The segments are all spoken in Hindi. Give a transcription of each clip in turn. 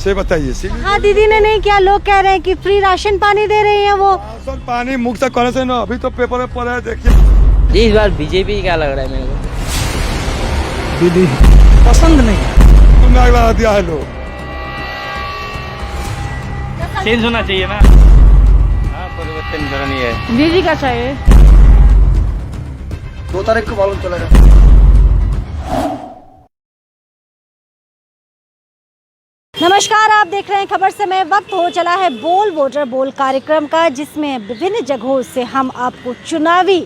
से बताइए। हाँ, दीदी ने नहीं किया, लोग कह रहे हैं कि फ्री राशन पानी दे रही है वो। राशन पानी मुख से कहने से ना, अभी तो पेपर में पढ़ा है, देखिए। इस बार बीजेपी क्या लग रहा है मेरे को? दीदी पसंद नहीं, स्कूल में आग लगा दिया है लोग। चेंज होना चाहिए ना। हाँ, परिवर्तन करनी है। दीदी का चाहिए। 2 तारीख को मालूम चलेगा। नमस्कार, आप देख रहे हैं खबर समय। वक्त हो चला है बोल वोटर बोल कार्यक्रम का, जिसमें विभिन्न जगहों से हम आपको चुनावी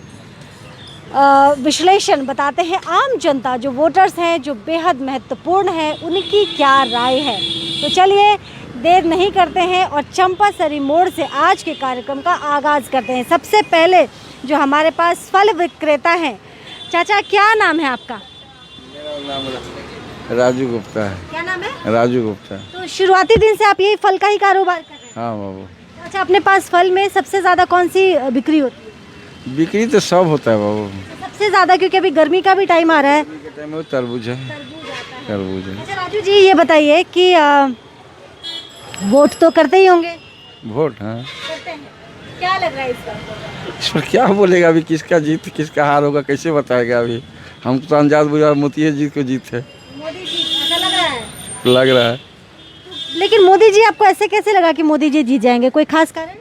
विश्लेषण बताते हैं। आम जनता जो वोटर्स हैं, जो बेहद महत्वपूर्ण है, उनकी क्या राय है। तो चलिए देर नहीं करते हैं और चंपासरी मोड़ से आज के कार्यक्रम का आगाज़ करते हैं। सबसे पहले जो हमारे पास फल विक्रेता हैं, चाचा क्या नाम है आपका? मेरा नाम राजू गुप्ता है। क्या नाम है? राजू गुप्ता। तो शुरुआती दिन से आप यही फल का ही कारोबार कर रहे हैं? हाँ बाबू। अच्छा, अपने पास फल में सबसे ज़्यादा कौन सी बिक्री होती है? बिक्री तो सब होता है बाबू। सबसे ज़्यादा, क्योंकि अभी गर्मी का भी टाइम आ रहा है। गर्मी के टाइम में तरबूज है। तरबूज है। अच्छा राजू जी, ये बताइए कि वोट तो करते ही होंगे? वोट हाँ। करते हैं। क्या लग रहा है इस बार? इस पर क्या बोलेगा अभी, किसका जीत किसका हार होगा, कैसे बताएगा अभी। हमको तो अंदाज बुझा मोदी जी को जीत है। मोदी जी ऐसा लग रहा है? लग रहा है। लेकिन मोदी जी, आपको ऐसे कैसे लगा कि मोदी जी जीत जाएंगे? कोई खास कारण?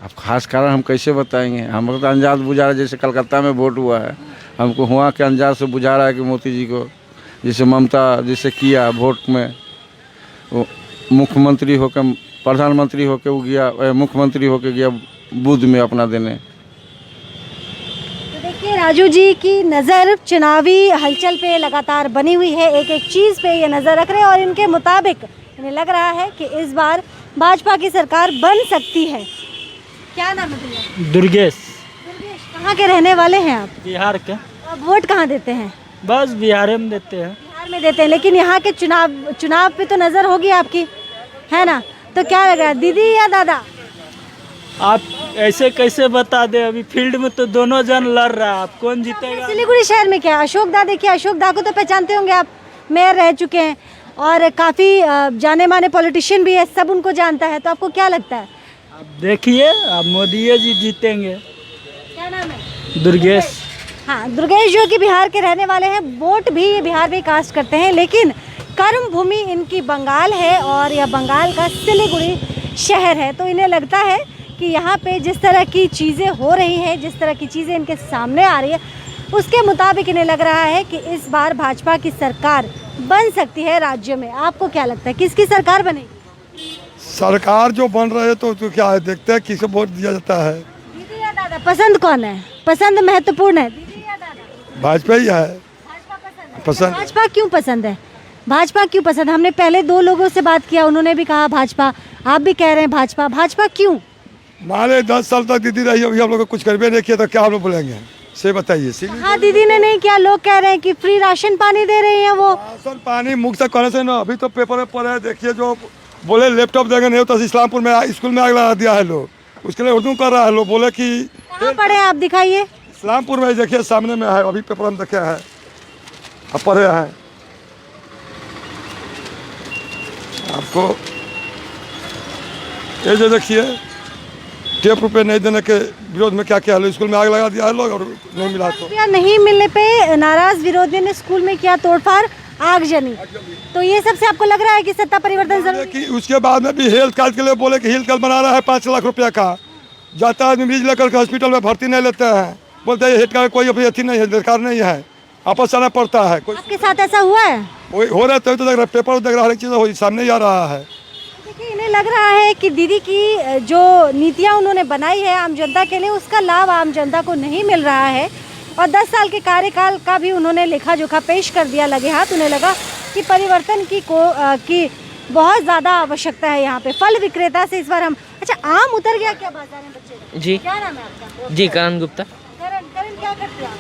अब खास कारण हम कैसे बताएंगे, हमको तो अंदाज बुझा रहा है। जैसे कलकत्ता में वोट हुआ है, हमको वहाँ के अंदाज से बुझा रहा है कि मोदी जी को, जैसे ममता जैसे किया वोट में, वो मुख्यमंत्री होकर प्रधानमंत्री होकर वो गया, मुख्यमंत्री होकर गया बुध में अपना देने। तो देखिए, राजू जी की नज़र चुनावी हलचल पे लगातार बनी हुई है। एक एक चीज़ पे ये नज़र रख रहे हैं और इनके मुताबिक इन्हें लग रहा है कि इस बार भाजपा की सरकार बन सकती है। क्या नाम है भैया? दुर्गेश। दुर्गेश, कहाँ के रहने वाले हैं आप? बिहार के। आप वोट कहाँ देते हैं? बस बिहार में देते हैं। बिहार में देते हैं, लेकिन यहाँ के चुनाव पे तो नज़र होगी आपकी, है ना? तो क्या लग रहा है, दीदी या दादा? आप ऐसे कैसे बता दे, अभी फील्ड में तो दोनों जन लड़ रहा है, आप कौन जीतेगा? सिलीगुड़ी शहर में क्या अशोक दा, देखिए अशोक दा को तो पहचानते होंगे आप, मेयर रह चुके हैं और काफ़ी जाने माने पॉलिटिशियन भी है, सब उनको जानता है। तो आपको क्या लगता है? आप देखिए, अब मोदी जी जीतेंगे। क्या नाम है? दुर्गेश। हाँ, दुर्गेश जो कि बिहार के रहने वाले हैं। वोट भी ये बिहार में कास्ट करते हैं, लेकिन कर्म भूमि इनकी बंगाल है और यह बंगाल का सिलीगुड़ी शहर है। तो इन्हें लगता है कि यहाँ पे जिस तरह की चीज़ें हो रही हैं, जिस तरह की चीज़ें इनके सामने आ रही है, उसके मुताबिक इन्हें लग रहा है कि इस बार भाजपा की सरकार बन सकती है राज्य में। आपको क्या लगता है, किसकी सरकार बनेगी? सरकार जो बन रहे तो क्या है, देखते हैं किसे वोट दिया जाता है। दीदी या दादा, पसंद कौन है? पसंद महत्वपूर्ण है। दीदी या दादा? भाजपा ही है। भाजपा पसंद है। पसंद। भाजपा क्यों पसंद है? भाजपा क्यों पसंद? हमने पहले 2 लोगों से बात किया, उन्होंने भी कहा भाजपा, आप भी कह रहे हैं भाजपा। भाजपा क्यों? माने 10 साल तक दीदी रही, अभी हम लोग कुछ करबे नहीं किया तो क्या हम लोग बोलेंगे, से बताइए। हाँ, दीदी ने नहीं किया, लोग कह रहे हैं कि फ्री राशन पानी दे रही है वो। राशन पानी मुख से कहने से ना, अभी तो पेपर में पढ़ा है, देखिए जो बोले लैपटॉप देंगे नहीं तो इस्लामपुर में स्कूल में आग लगा दिया है लोग, उसके लिए उर्दू कर रहा है। लोग बोले कि कहाँ पढ़े आप, दिखाइए। इस्लामपुर में देखिए सामने में है, अभी पेपर में देखे है, अब पढ़े हैं आपको। ये जो देखिए टेप रुपये नहीं देने के विरोध में क्या किया है, स्कूल में आग लगा दिया है लोग और नहीं मिला तो। रुपया नहीं मिलने पे नाराज विरोधियों ने स्कूल में किया तोड़फाड़, आगजनी। तो ये सबसे आपको लग रहा है कि सत्ता परिवर्तन जरूरी कि उसके बाद में भी हेल्थ कार्ड के लिए बोले कि हेल्थ कार्ड बना रहा है 5 लाख रुपया का, जाता है मरीज लेकर के हॉस्पिटल में भर्ती नहीं लेते हैं, बोलते हैं हेल्थ कार्ड कोई अभी अथी नहीं है, दरकार नहीं है, आपस जाना पड़ता है। कोई आपके साथ ऐसा हुआ है? हो रहा है तो देख रहा, पेपर देख रहा, हर एक चीज़ सामने ही आ रहा है। देखिए, इन्हें लग रहा है कि दीदी की जो नीतियाँ उन्होंने बनाई है आम जनता के लिए, उसका लाभ आम जनता को नहीं मिल रहा है। और 10 साल के कार्यकाल का भी उन्होंने लेखा जोखा पेश कर दिया लगे हाथ। उन्हें लगा कि परिवर्तन की बहुत ज़्यादा आवश्यकता है यहाँ पे। फल विक्रेता से इस बार हम, अच्छा आम उतर गया क्या बाजार में बच्चे? जी। क्या नाम है आपका? जी, करण गुप्ता। करण क्या करते हो आप?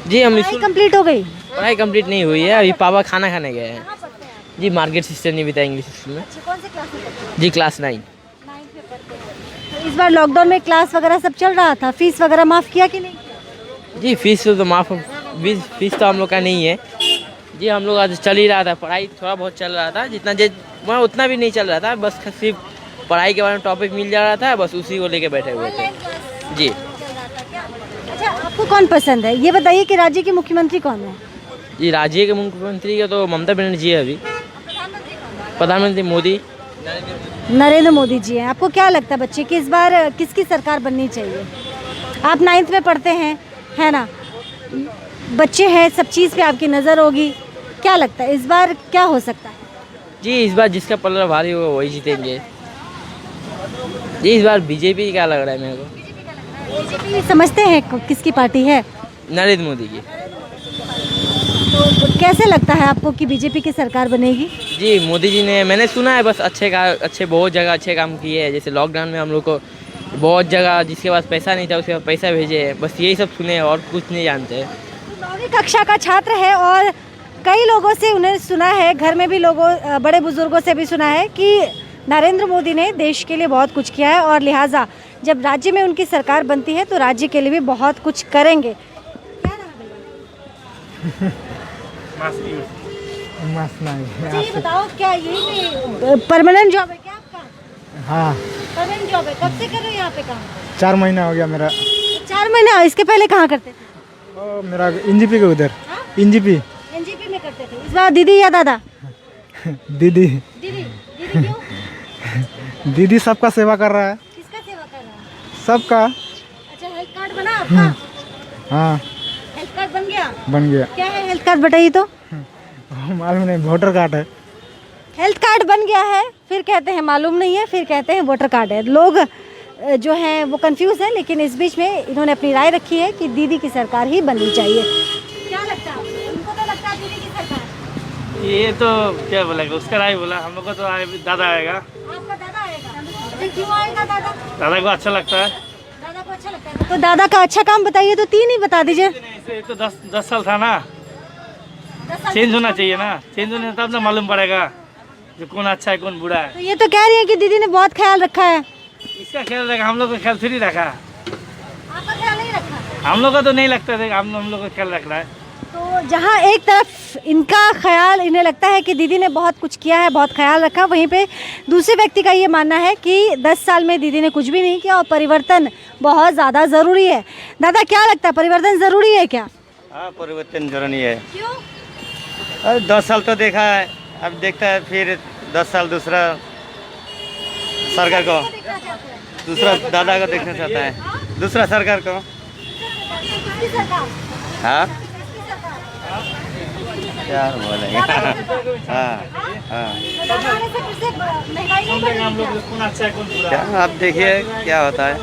जी, हम पढ़ाई कंप्लीट हो गई? पढ़ाई कंप्लीट नहीं हुई है, अभी पापा खाना खाने गए हैं। कहाँ पढ़ते हैं आप? जी, मार्केट सिस्टम नहीं बताया इंग्लिश स्कूल में। अच्छा, कौन से क्लास में पढ़ते हैं? जी, क्लास 9। 9th में पढ़ते हैं। तो इस बार लॉकडाउन में क्लास वगैरह सब चल रहा था, फीस वगैरह माफ़ किया कि नहीं किया? जी, फीस तो माफ़, फीस तो हम लोग का नहीं है जी। हम लोग आज चल ही रहा था, पढ़ाई थोड़ा बहुत चल रहा था, जितना वहाँ उतना भी नहीं चल रहा था, बस सिर्फ पढ़ाई के बारे में टॉपिक मिल जा रहा था, बस उसी को लेके बैठे हुए थे। जी। अच्छा, आपको कौन पसंद है ये बताइए कि राज्य के मुख्यमंत्री कौन है? जी, राज्य के मुख्यमंत्री का तो ममता बनर्जी है अभी। प्रधानमंत्री मोदी, नरेंद्र मोदी जी हैं। आपको क्या लगता है बच्चे कि इस बार किसकी सरकार बननी चाहिए? आप 9th में पढ़ते हैं, है ना, बच्चे हैं, सब चीज़ पे आपकी नज़र होगी। क्या लगता है इस बार क्या हो सकता है? जी इस बार जिसका पलड़ा भारी होगा वही जीतेंगे। जी इस बार बीजेपी क्या लग रहा है मेरे को। बीजेपी समझते हैं किसकी पार्टी है? नरेंद्र मोदी की। तो कैसे लगता है आपको कि बीजेपी की सरकार बनेगी? जी मोदी जी ने, मैंने सुना है बस अच्छे बहुत जगह अच्छे काम किए हैं। जैसे लॉकडाउन में हम लोग को बहुत जगह जिसके पास पैसा नहीं था उसके पास पैसा भेजे हैं, बस यही सब सुने और कुछ नहीं जानते। 9वीं कक्षा का छात्र है और कई लोगों से उन्हें सुना है, घर में भी लोगों, बड़े बुजुर्गों से भी सुना है कि नरेंद्र मोदी ने देश के लिए बहुत कुछ किया है और लिहाजा जब राज्य में उनकी सरकार बनती है तो राज्य के लिए भी बहुत कुछ करेंगे। क्या नाम है? अच्छा ये बताओ, क्या ये परमानेंट जॉब है क्या आपका? हाँ, परमानेंट जॉब है। कब से कर रहे हो यहाँ पे काम? 4 महीना हो गया मेरा। 4 महीना। इसके पहले कहाँ करते थे? मेरा एनजीपी के उधर। एनजीपी में करते थे। इस बार दीदी या दादा? दीदी दीदी क्यों? दीदी सबका सेवा कर रहा है। किसका सेवा कर रहा है? सबका। अच्छा, हेल्थ कार्ड बना आपका? हाँ, हेल्थ कार्ड बन गया? बन गया। क्या है हेल्थ कार्ड बताइए तो? मालूम नहीं, वोटर कार्ड है। हेल्थ कार्ड बन गया है, फिर कहते हैं मालूम नहीं है, फिर कहते हैं वोटर कार्ड है। लोग जो हैं वो कंफ्यूज हैं, लेकिन इस बीच में इन्होंने अपनी राय रखी है कि दीदी की सरकार ही बननी चाहिए। क्या लगता है उनको? तो लगता है दीदी की सरकार। ये तो क्या बोलेगा, उसका राय बोला, हम लोग को तो दादा आएगा। आपका दादा आएगा? क्यों आएगा दादा? दादा को अच्छा लगता है। दादा को अच्छा लगता है तो दादा का अच्छा काम बताइए तो 3 ही बता दीजिए। ऐसे तो 10 साल था ना, चेंज होना चाहिए ना, चेंज होने तब ना मालूम पड़ेगा जो कौन अच्छा है कौन बुरा है। तो ये तो कह रही है कि दीदी ने बहुत ख्याल रखा है। इसका ख्याल रखा, हम लोग का ख्याल थोड़ी रखा। आपका ख्याल नहीं रखा? हम लोग का तो नहीं लगता था, हम लोग का ख्याल रख रहा है। तो जहाँ एक तरफ इनका ख्याल, इन्हें लगता है कि दीदी ने बहुत कुछ किया है, बहुत ख्याल रखा, वहीं पे दूसरे व्यक्ति का ये मानना है कि 10 साल में दीदी ने कुछ भी नहीं किया और परिवर्तन बहुत ज़्यादा ज़रूरी है। दादा क्या लगता है, परिवर्तन ज़रूरी है क्या? हाँ, परिवर्तन जरूरी है। क्यों? 10 साल तो देखा है, अब देखता है फिर 10 साल दूसरा सरकार को, दूसरा दादा को देखना चाहता है, दूसरा सरकार को। हाँ, क्या बोलेगा। हाँ हाँ, क्या आप देखिए क्या होता है।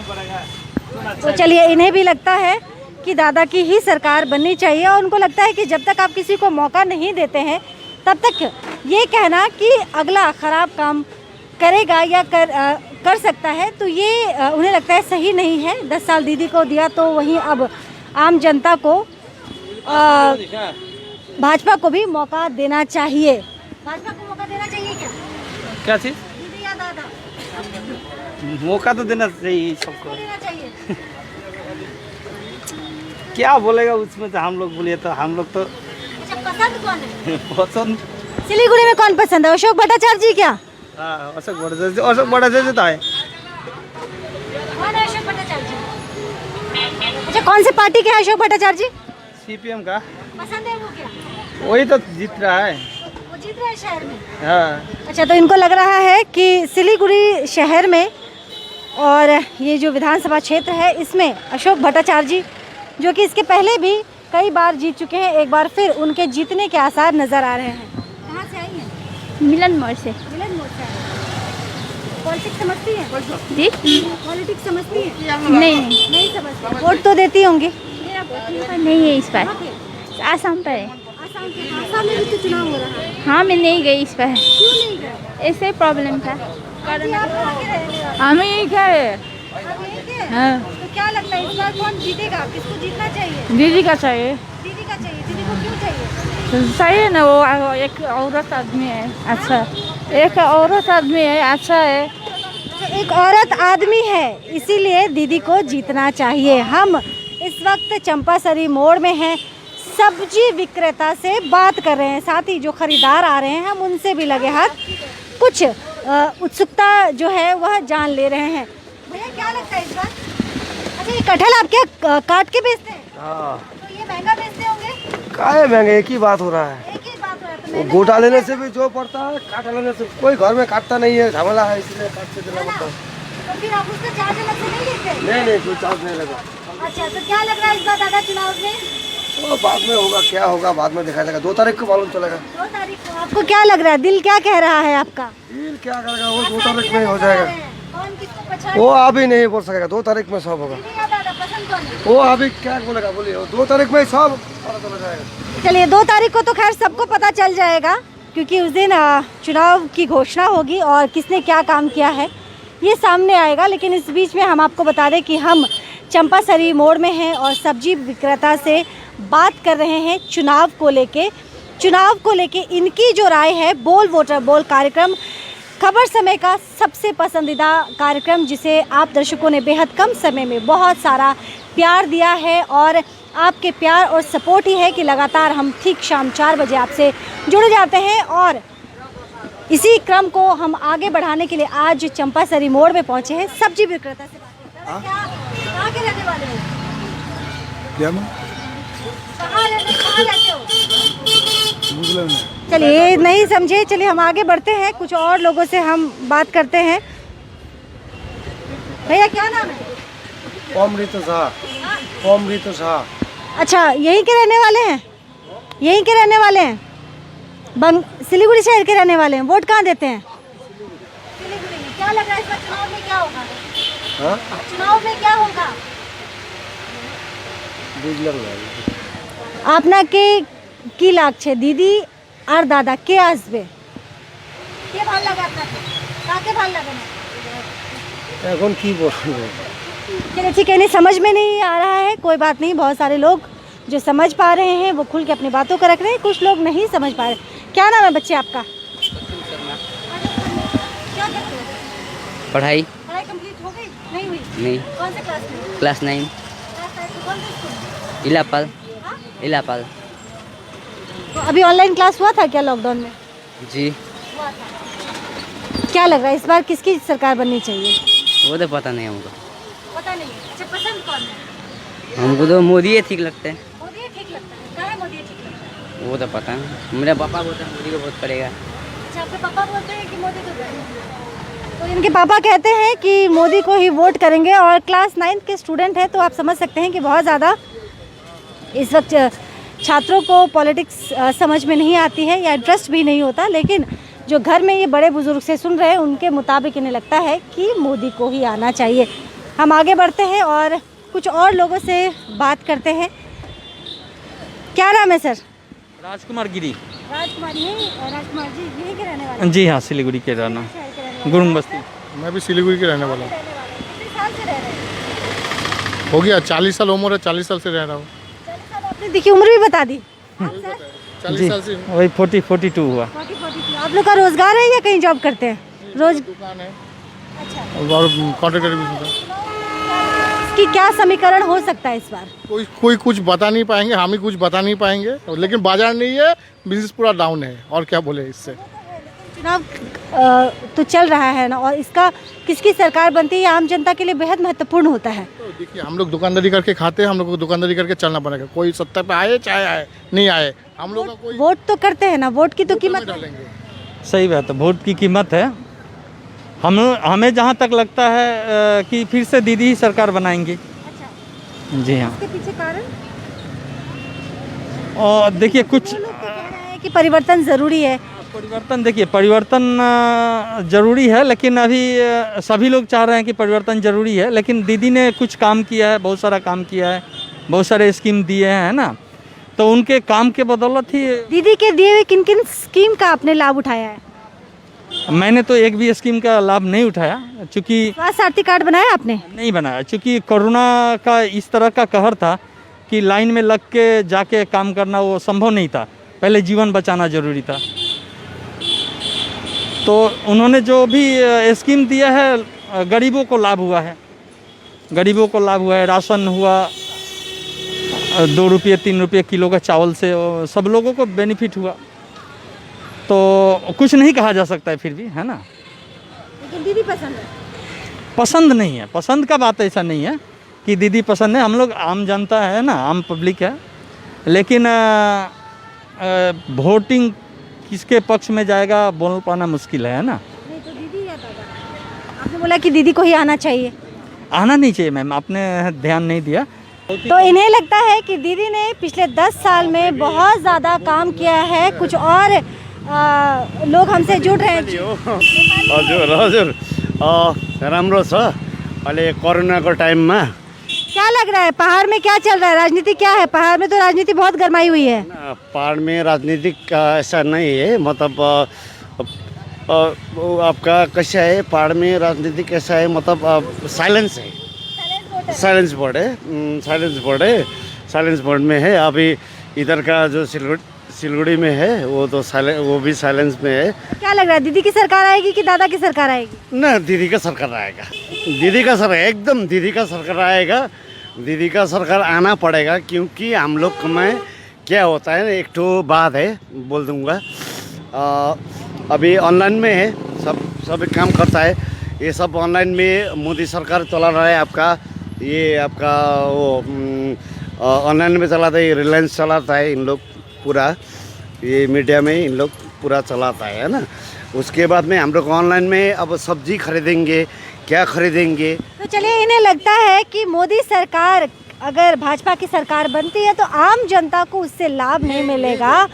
तो चलिए, इन्हें भी लगता है कि दादा की ही सरकार बननी चाहिए और उनको लगता है कि जब तक आप किसी को मौका नहीं देते हैं तब तक ये कहना कि अगला ख़राब काम करेगा या कर सकता है, तो ये उन्हें लगता है सही नहीं है। 10 साल दीदी को दिया तो वहीं अब आम जनता को, भाजपा को भी मौका देना चाहिए। भाजपा को मौका देना चाहिए क्या? क्या चीज़? दीदी या दादा? मौका तो देना चाहिए सबको। देना चाहिए। क्या बोलेगा उसमें, तो हम लोग बोलिए तो हम लोग तो अच्छा, पसंद कौन है? पसंद सिलीगुड़ी में कौन पसंद है? अशोक भट्टाचार्य जी क्या? हाँ, अशोक भट्टाचार्य तो है। कौन है अशोक भट्टाचार्य जी? अच्छा, कौन से पार्टी के हैं अशोक भट्टाचार्य जी? सीपीएम का। पसंद है वो क्या? वही तो जीत रहा है। वो जीत रहा है शहर में। हाँ, अच्छा, तो इनको लग रहा है कि सिलीगुड़ी शहर में और ये जो विधानसभा क्षेत्र है इसमें अशोक भट्टाचार्य जी, जो कि इसके पहले भी कई बार जीत चुके हैं, एक बार फिर उनके जीतने के आसार नज़र आ रहे हैं। कहाँ से आई हैं? मिलन मोड़ से। मिलन मोड़ से आई हैं। पॉलिटिक्स समझती हैं? जी पॉलिटिक्स समझती हैं? नहीं समझती। वोट तो देती होंगी? नहीं है इस बार। आसाम पर है। आसाम में भी तो चुनाव हो रहा है। हाँ, मैं नहीं गई इस बार। क्यों नहीं गए? ऐसे प्रॉब्लम था। हम यही गए। हाँ, तो क्या लगता है इस बार कौन जीतेगा? किसको जीतना चाहिए? दीदी का चाहिए। दीदी का चाहिए। दीदी को क्यों चाहिए? सही है ना, वो एक औरत आदमी है, अच्छा, एक औरत आदमी है, अच्छा है। तो एक औरत आदमी है, इसीलिए दीदी को जीतना चाहिए। हम इस वक्त चंपासरी मोड़ में हैं, सब्जी विक्रेता से बात कर रहे हैं, साथ ही जो खरीदार आ रहे हैं हम उनसे भी लगे हाथ कुछ उत्सुकता जो है वह जान ले रहे हैं। भैया क्या लगता है इस बार? अच्छा, ये कटहल आप क्या काट के बेचते हैं? हाँ, तो ये महंगा बेचते होंगे? काहे महंगे, एक ही बात हो रहा है। एक ही बात हो रहा है, तो वो महंगा गोटा क्यों लेने है? से भी जो पड़ता है, काटा लेने से कोई घर में काटता नहीं है, झमेला है, इसलिए काट के देना पड़ता है। तो फिर आप उसका चार्ज अलग से नहीं लेते? नहीं, कोई चार्ज नहीं लगा। अच्छा, तो क्या लग रहा है इस बार दादा चुनाव में? वो बाद में होगा, क्या होगा बाद में दिखाई देगा, 2 तारीख को मालूम चलेगा। 2 तारीख को आपको क्या लग रहा है? दिल क्या कह रहा है आपका? डील क्या करेगा वो, 2 तारीख में हो जाएगा। कौन किसको पछाड़? वो अभी नहीं बोल सकेगा, 2 तारीख में सब होगा। दीदी या दादा पसंद कौन है? वो अभी क्या बोलेगा, बोलिए, 2 तारीख में सब पता चला जाएगा। चलिए 2 तारीख को तो खैर सबको पता चल जाएगा, क्योंकि उस दिन चुनाव की घोषणा होगी और किसने क्या काम किया है ये सामने आएगा। लेकिन इस बीच में हम आपको बता दें कि हम चंपासरी मोड़ में हैं और सब्जी विक्रेता से बात कर रहे हैं चुनाव को लेके इनकी जो राय है। बोल वोटर बोल कार्यक्रम खबर समय का सबसे पसंदीदा कार्यक्रम, जिसे आप दर्शकों ने बेहद कम समय में बहुत सारा प्यार दिया है और आपके प्यार और सपोर्ट ही है कि लगातार हम ठीक शाम 4 बजे आपसे जुड़ जाते हैं। और इसी क्रम को हम आगे बढ़ाने के लिए आज चंपासरी मोड़ में पहुंचे हैं। सब्जी विक्रेता से बात करते हैं। कहाँ के रहने वाले हैं? कहाँ रहते हो? चलिए नहीं समझे, चलिए हम आगे बढ़ते हैं, कुछ और लोगों से हम बात करते हैं। भैया क्या नाम है? अमृत शाह। अच्छा, यहीं के रहने वाले हैं? यहीं के रहने वाले हैं? सिलीगुड़ी शहर के रहने वाले हैं। वोट कहाँ देते हैं? सिलीगुड़ी में। क्या लग रहा है इस बार चुनाव में क्या होगा? हाँ? चुनाव में क्या होगा? आपना की लागছে दीदी और दादा के आसबे के ভাল লাগে আপনাকে? কাকে ভাল লাগে না? এখন কি বলবো, चलिए ठीक है, नहीं समझ में नहीं आ रहा है, कोई बात नहीं। बहुत सारे लोग जो समझ पा रहे हैं वो खुल के अपनी बातों को रख रहे हैं, कुछ लोग नहीं समझ पा रहे। क्या नाम है बच्चे आपका? क्या करते हो? पढ़ाई पढ़ाई कंप्लीट हो गई? नहीं हुई? नहीं, कौन से क्लास में? क्लास 9 क्लास 9 कौन से स्कूल? इलापाल। हाँ? इलापाल तो अभी ऑनलाइन क्लास हुआ था क्या लॉकडाउन में? जी। हुआ था। क्या लग रहा है इस बार किसकी सरकार बननी चाहिए? वो तो पता नहीं हमको। पता नहीं। अच्छा, पसंद कौन है? हमको तो मोदी ही ठीक लगते हैं। मोदी ठीक लगता है। कहाँ है मोदी ठीक लगता है? वो तो पता नहीं, मेरे पापा बोलते हैं मोदी को वोट करेगा। अच्छा, आपके पापा बोलते हैं कि मोदी को करेंगे? तो इनके पापा कहते हैं कि मोदी को ही वोट करेंगे और क्लास 9 के स्टूडेंट हैं, तो आप समझ सकते हैं कि बहुत ज़्यादा इस वक्त छात्रों को पॉलिटिक्स समझ में नहीं आती है या इंटरेस्ट भी नहीं होता। लेकिन जो घर में ये बड़े बुजुर्ग से सुन रहे हैं उनके मुताबिक इन्हें लगता है कि मोदी को ही आना चाहिए। हम आगे बढ़ते हैं और कुछ और लोगों से बात करते हैं। क्या नाम है सर? राजकुमार गिरी। राजकुमार जी, यहीं के रहने वाले? जी हाँ, सिलीगुड़ी के रहना, शहर के रहने वाले? गुरुंग बस्ती। मैं भी सिलीगुड़ी के रहने वाला हूँ। कितने साल से रह रहे हैं? हो गया 40 साल उम्र है, 40 साल से रह रहा हूँ। 40 साल आपने देखी उम्र भी बता दी। हाँ, सर? 40 साल से वही 42 हुआ। 40-42। आप लोग का रोजगार है या कहीं जॉब करते हैं? रोज दुकान है अच्छा, और कॉन्ट्रैक्टर भी होता है। इसकी क्या समीकरण हो सकता है इस बार? कोई कुछ बता नहीं पाएंगे, हम ही कुछ बता नहीं पाएंगे, लेकिन बाजार नहीं है, बिजनेस पूरा डाउन है, और क्या बोले इससे। चुनाव तो चल रहा है ना, और इसका किसकी सरकार बनती है ये आम जनता के लिए बेहद महत्वपूर्ण होता है। तो देखिए, हम लोग दुकानदारी करके खाते हैं, हम लोग को दुकानदारी करके चलना पड़ेगा। कोई सत्ता पे आए चाहे आए नहीं आए, हम लोग का कोई वोट तो करते हैं ना, वोट की तो कीमत डालेंगे। सही बात है, वोट की कीमत है। हमें जहाँ तक लगता है कि फिर से दीदी ही सरकार बनाएंगी। अच्छा, जी हाँ। इसके पीछे कारण? और देखिए कुछ लोग तो कह रहे हैं कि परिवर्तन ज़रूरी है। परिवर्तन, देखिए परिवर्तन जरूरी है, लेकिन अभी सभी लोग चाह रहे हैं कि परिवर्तन जरूरी है, लेकिन दीदी ने कुछ काम किया है, बहुत सारा काम किया है, बहुत सारे स्कीम दिए हैं ना, तो उनके काम के बदौलत ही। दीदी के दिए हुए किन किन स्कीम का आपने लाभ उठाया है? मैंने तो एक भी स्कीम का लाभ नहीं उठाया, चूँकि स्वास्थ्य साथी कार्ड बनाया आपने? नहीं बनाया, चूँकि कोरोना का इस तरह का कहर था कि लाइन में लग के जाके काम करना वो संभव नहीं था। पहले जीवन बचाना जरूरी था। तो उन्होंने जो भी स्कीम दिया है गरीबों को लाभ हुआ है, गरीबों को लाभ हुआ है। राशन हुआ, 2 रुपये 3 रुपये किलो का चावल से सब लोगों को बेनिफिट हुआ। तो कुछ नहीं कहा जा सकता है फिर भी, है ना। लेकिन दीदी पसंद है? पसंद नहीं है, पसंद का बात ऐसा नहीं है कि दीदी पसंद है। हम लोग आम जनता है ना, आम पब्लिक है, लेकिन वोटिंग किसके पक्ष में जाएगा बोल पाना मुश्किल है ना। नहीं तो दीदी या दादा? आपने बोला कि दीदी को ही आना चाहिए। आना नहीं चाहिए मैम, आपने ध्यान नहीं दिया। तो इन्हें लगता है कि दीदी ने पिछले 10 साल में बहुत ज़्यादा काम किया है। कुछ और लोग हमसे जुड़ रहे हैं। हजुर हजुर राम्रो छ। अहिले कोरोनाको टाइममा क्या लग रहा है पहाड़ में क्या चल रहा है, राजनीति क्या है? पहाड़ में तो राजनीति बहुत गरमाई हुई है। पहाड़ में राजनीतिक ऐसा नहीं है, मतलब वो आपका कैसा है, पहाड़ में राजनीति कैसा है, मतलब साइलेंस है, साइलेंस बोर्ड है, साइलेंस बोर्ड में है। अभी इधर का जो सिलगुड़ी में है वो तो वो भी साइलेंस में है। क्या लग रहा है, दीदी की सरकार आएगी कि दादा की सरकार आएगी? ना, दीदी का सरकार आएगा, दीदी का सरकार, एकदम दीदी का सरकार आएगा। दीदी का सरकार आना पड़ेगा, क्योंकि हम लोग में क्या होता है, एक तो बात है बोल दूंगा, अभी ऑनलाइन में है, सब काम करता है। ये सब ऑनलाइन में मोदी सरकार चला रहा है। आपका ये आपका वो ऑनलाइन में चलाता है, रिलायंस चलाता है, इन लोग पूरा ये मीडिया में इन लोग पूरा चलाता है ना। उसके बाद में हम लोग ऑनलाइन में अब सब्जी खरीदेंगे, क्या खरीदेंगे। तो चलिए, इन्हें लगता है कि मोदी सरकार अगर भाजपा की सरकार बनती है तो आम जनता को उससे लाभ नहीं मिलेगा,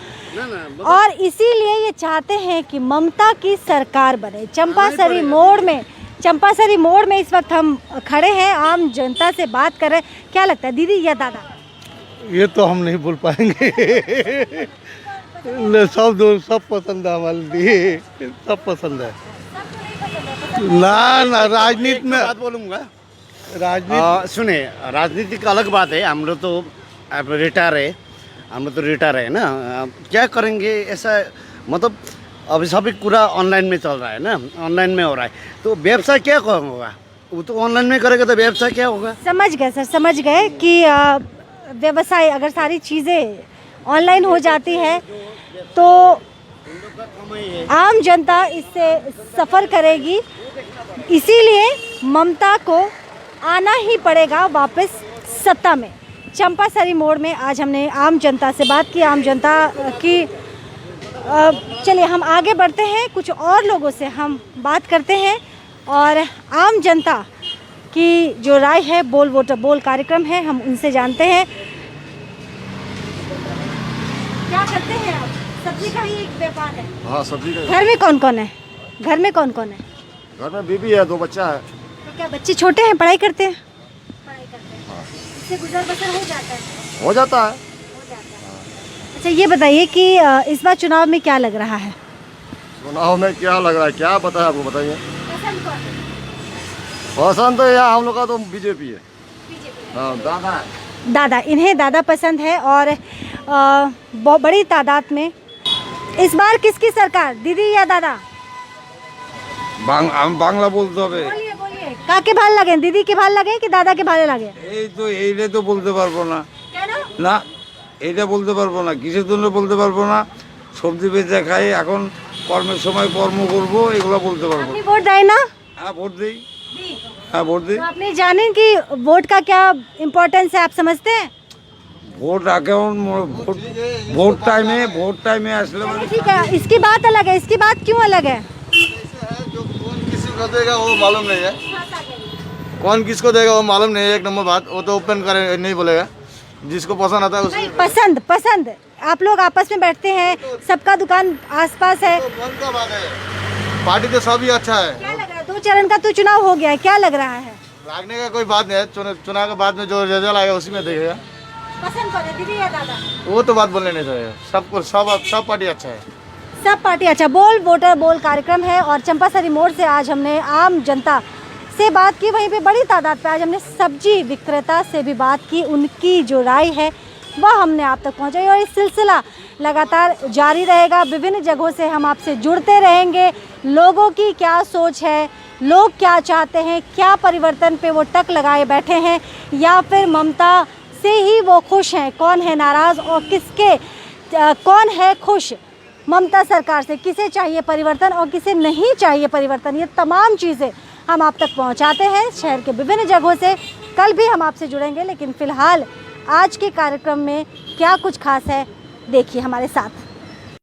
और इसीलिए ये चाहते हैं कि ममता की सरकार बने। चंपासरी मोड़ में इस वक्त हम खड़े हैं, आम जनता से बात कर रहे हैं। क्या लगता है, दीदी या दादा? ये तो हम नहीं बोल पाएंगे। सब पसंद है हमारे लिए, सब पसंद है। ना राजनीति में बात बोलूँगा, राजनीति सुने, राजनीति का अलग बात है। हम लोग तो रिटायर है, हम लोग तो रिटायर है ना, क्या करेंगे ऐसा, मतलब अभी सभी पूरा ऑनलाइन में चल रहा है ना, ऑनलाइन में हो रहा है, तो व्यवसाय क्या होगा? वो तो ऑनलाइन में करेगा तो व्यवसाय क्या होगा? समझ गए सर, समझ गए कि व्यवसाय अगर सारी चीज़ें ऑनलाइन हो जाती है तो आम जनता इससे सफ़र करेगी। इसीलिए ममता को आना ही पड़ेगा वापस सत्ता में। चंपासरी मोड़ में आज हमने आम जनता से बात की, आम जनता की। चलिए हम आगे बढ़ते हैं, कुछ और लोगों से हम बात करते हैं और आम जनता की जो राय है, बोल वोटर बोल कार्यक्रम है, हम उनसे जानते हैं। क्या करते हैं आप? सब्जी का ही एक व्यापार है? हाँ, सब्जी का। घर में कौन कौन है? घर में कौन कौन है? घर में बीवी है, 2 बच्चा है। तो क्या बच्चे छोटे हैं, पढ़ाई करते हैं? पढ़ाई करते हैं। इससे गुजर बसर हो जाता है? हो जाता है। अच्छा, ये बताइए कि इस बार चुनाव में क्या लग रहा है? चुनाव में क्या लग रहा है, क्या पता है आपको, बताइए। पसंद कौन है? पसंद तो यहाँ हम लोग का तो बीजेपी है। हाँ, दादा। दादा, इन्हें दादा पसंद है। और बहुत बड़ी तादाद में इस बार किसकी सरकार, दीदी या दादा? हम बांग्ला बोलते হবে। बोलिए बोलिए, काके भाल लगे, दीदी के भाल लगे कि दादा के भाले लगे? এই তো বলতে পারবো না। কেন? না, এটা বলতে পারবো না, কিসের জন্য বলতে পারবো না। সবজি বেচে খাই, এখন কর্মের সময় কর্ম করব, এগুলো বলতে পারবো। আপনি वोट दें ना? হ্যাঁ, ভোট দেই। हाँ, वोट देई। तो आपने जाने कि वोट का क्या इम्पोर्टेंस है, आप समझते हैं? वोट वोट टाइम में असले ठीक है, इसकी बात अलग है। इसकी बात क्यों अलग है? जो कौन किसको देगा वो मालूम नहीं है, कौन किसको देगा वो मालूम नहीं है। एक नंबर बात, वो तो ओपन करे नहीं बोलेगा, जिसको पसंद आता है नहीं, उसको। पसंद आप लोग आपस में बैठते हैं, सबका दुकान आसपास है। तो कौन सा बात है, पार्टी तो सभी अच्छा है। क्या लग रहा है, 2 चरण का तो चुनाव हो गया है, क्या लग रहा है? लागने का कोई बात नहीं है, चुनाव के बाद में जो रिजल्ट आएगा उसी में देखेगा। पसंद कौन है, दीदी या दादा? वो तो बात बोलने नहीं चाहिए, सबको सब पार्टी अच्छा है। सब पार्टी अच्छा। बोल वोटर बोल कार्यक्रम है और चंपासरी मोड़ से आज हमने आम जनता से बात की, वहीं पे बड़ी तादाद पे आज हमने सब्जी विक्रेता से भी बात की। उनकी जो राय है वह हमने आप तक पहुंचाई और इस सिलसिला लगातार जारी रहेगा। विभिन्न जगहों से हम आपसे जुड़ते रहेंगे। लोगों की क्या सोच है, लोग क्या चाहते हैं, क्या परिवर्तन पे वो टक लगाए बैठे हैं या फिर ममता से ही वो खुश हैं, कौन है नाराज़ और कौन है खुश, ममता सरकार से, किसे चाहिए परिवर्तन और किसे नहीं चाहिए परिवर्तन, ये तमाम चीज़ें हम आप तक पहुंचाते हैं शहर के विभिन्न जगहों से। कल भी हम आपसे जुड़ेंगे, लेकिन फ़िलहाल आज के कार्यक्रम में क्या कुछ खास है देखिए हमारे साथ।